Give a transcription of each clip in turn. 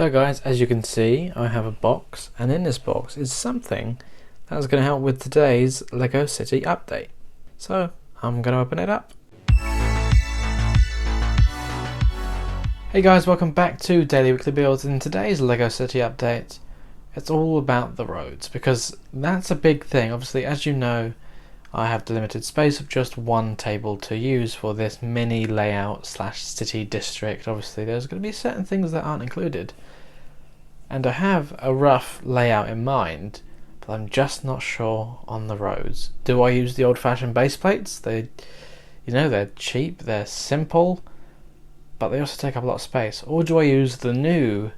So guys, as you can see, I have a box, and in this box is something that's going to help with today's LEGO City update. So I'm going to open it up. Hey guys, welcome back to Daily Weekly Builds. In today's LEGO City update, it's all about the roads, because that's a big thing. Obviously, as you know, I have the limited space of just one table to use for this mini layout slash city district. Obviously, there's going to be certain things that aren't included. And I have a rough layout in mind, but I'm just not sure on the roads. Do I use the old-fashioned base plates? They're cheap, they're simple, but they also take up a lot of space. Or do I use the new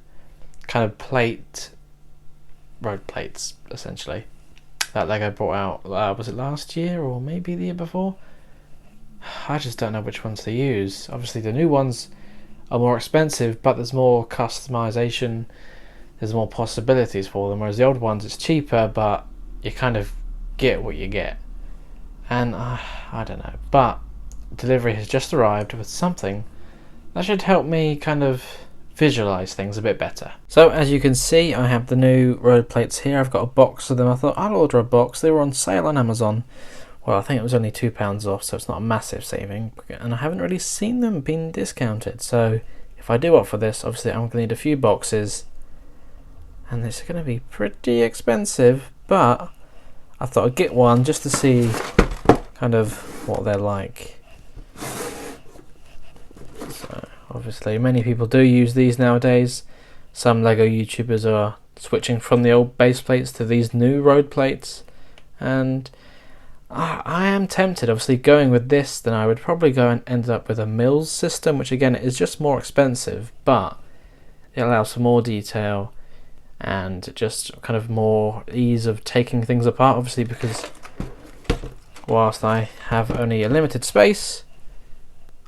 kind of road plates, essentially, that LEGO brought out, was it last year or maybe the year before? I just don't know which ones to use. Obviously the new ones are more expensive, but there's more customization, there's more possibilities for them, whereas the old ones, it's cheaper, but you kind of get what you get. And I don't know, but delivery has just arrived with something that should help me kind of visualize things a bit better. So as you can see, I have the new road plates here. I've got a box of them. I thought I'll order a box. They were on sale on Amazon. Well, I think it was only £2 off, so it's not a massive saving, and I haven't really seen them being discounted. So if I do opt for this, obviously I'm going to need a few boxes, and it's going to be pretty expensive, but I thought I'd get one just to see kind of what they're like. So obviously many people do use these nowadays. Some LEGO YouTubers are switching from the old base plates to these new road plates, and I am tempted. Obviously going with this, then I would probably go and end up with a Mills system, which again is just more expensive, but it allows for more detail and just kind of more ease of taking things apart, obviously, because whilst I have only a limited space,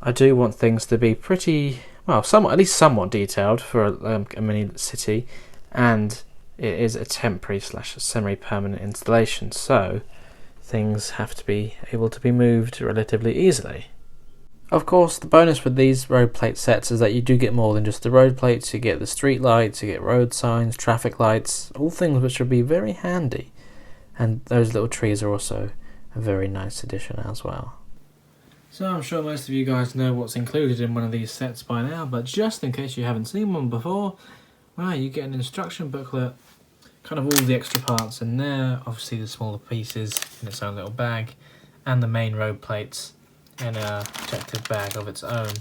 I do want things to be pretty, well, at least somewhat detailed for a mini city, and it is a temporary slash semi-permanent installation, so things have to be able to be moved relatively easily. Of course, the bonus with these road plate sets is that you do get more than just the road plates. You get the street lights, you get road signs, traffic lights, all things which would be very handy. And those little trees are also a very nice addition as well. So I'm sure most of you guys know what's included in one of these sets by now, but just in case you haven't seen one before, well, you get an instruction booklet, kind of all the extra parts in there, obviously the smaller pieces in its own little bag, and the main road plates in a protective bag of its own.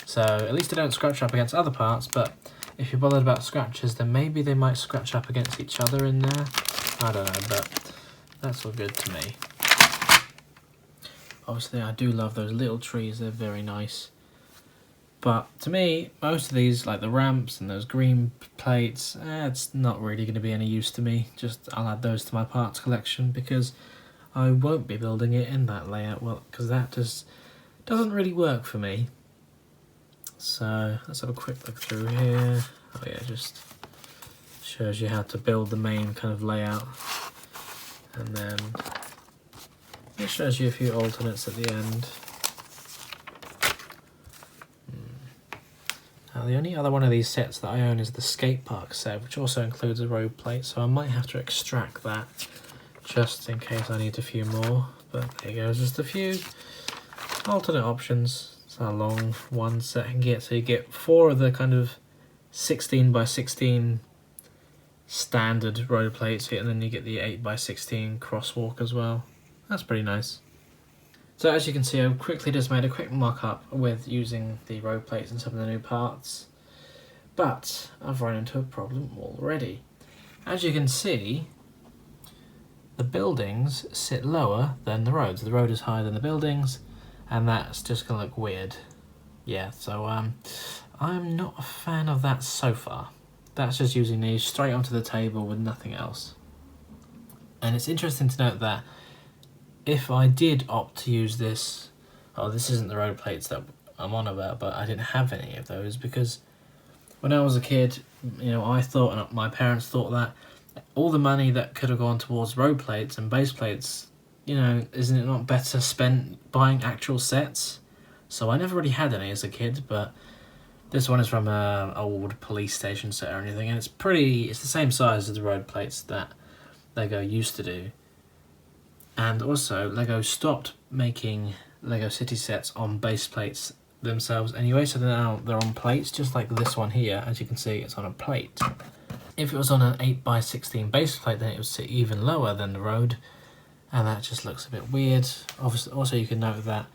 So at least they don't scratch up against other parts, but if you're bothered about scratches, then maybe they might scratch up against each other in there. I don't know, but that's all good to me. Obviously I do love those little trees, they're very nice. But to me, most of these, like the ramps and those green plates, it's not really going to be any use to me. Just I'll add those to my parts collection, because I won't be building it in that layout, well, because that just doesn't really work for me. So let's have a quick look through here. Oh yeah, just shows you how to build the main kind of layout, and then it shows you a few alternates at the end. Now the only other one of these sets that I own is the skate park set, which also includes a road plate, so I might have to extract that just in case I need a few more. But there you go, just a few alternate options. That's how long one set can get. So you get 4 of the kind of 16 by 16 standard road plates here, and then you get the 8 by 16 crosswalk as well. That's pretty nice. So as you can see, I've quickly just made a quick mock-up with using the road plates and some of the new parts, but I've run into a problem already. As you can see, the buildings sit lower than the roads. The road is higher than the buildings, and that's just going to look weird. Yeah, so I'm not a fan of that so far. That's just using these straight onto the table with nothing else. And it's interesting to note that if I did opt to use this, oh, this isn't the road plates that I'm on about, but I didn't have any of those, because when I was a kid, I thought, and my parents thought, that all the money that could have gone towards road plates and base plates, isn't it not better spent buying actual sets? So I never really had any as a kid, but This one is from an old police station set or anything, and it's the same size as the road plates that LEGO used to do. And also, LEGO stopped making LEGO city sets on base plates themselves anyway, so now they're on plates, just like this one here. As you can see, it's on a plate. If it was on an 8x16 base plate, then it would sit even lower than the road, and that just looks a bit weird. Obviously, also you can note that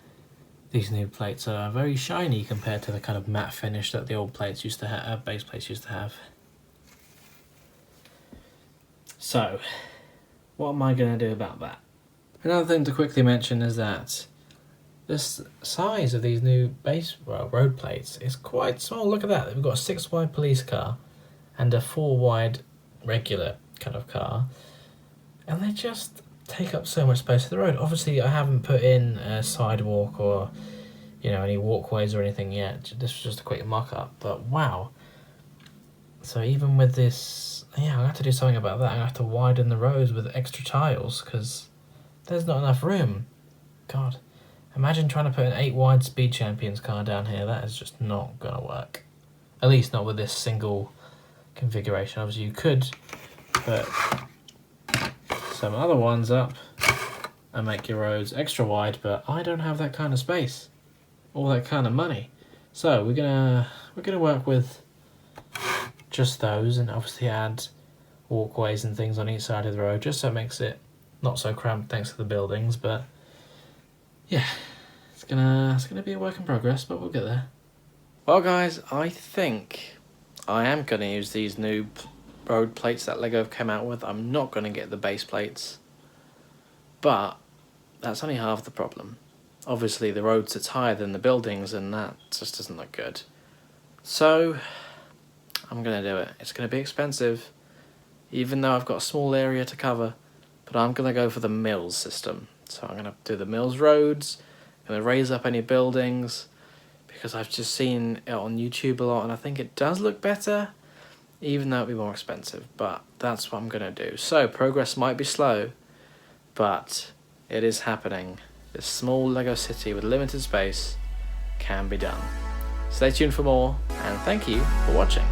these new plates are very shiny compared to the kind of matte finish that the old plates used to have, base plates used to have. So, what am I going to do about that? Another thing to quickly mention is that this size of these new road plates is quite small. Look at that. We've got a 6-wide police car and a 4-wide regular kind of car, and they just take up so much space of the road. Obviously, I haven't put in a sidewalk or, you know, any walkways or anything yet. This was just a quick mock-up, but wow. So even with this, yeah, I'll have to do something about that. I'll have to widen the roads with extra tiles because there's not enough room. God, imagine trying to put an 8-wide Speed Champions car down here. That is just not going to work. At least not with this single configuration. Obviously, you could put some other ones up and make your roads extra wide, but I don't have that kind of space or that kind of money. So we're gonna work with just those, and obviously add walkways and things on each side of the road, just so it makes it not so cramped thanks to the buildings. But yeah, it's gonna be a work in progress, but we'll get there. Well guys, I think I am gonna use these new road plates that LEGO have come out with. I'm not gonna get the base plates, but that's only half the problem. Obviously the road sits higher than the buildings, and that just doesn't look good. So I'm gonna do it. It's gonna be expensive, even though I've got a small area to cover, but I'm gonna go for the mills system. So I'm gonna do the mills roads, I'm gonna raise up any buildings, because I've just seen it on YouTube a lot, and I think it does look better, even though it'd be more expensive, but that's what I'm gonna do. So progress might be slow, but it is happening. This small LEGO city with limited space can be done. Stay tuned for more, and thank you for watching.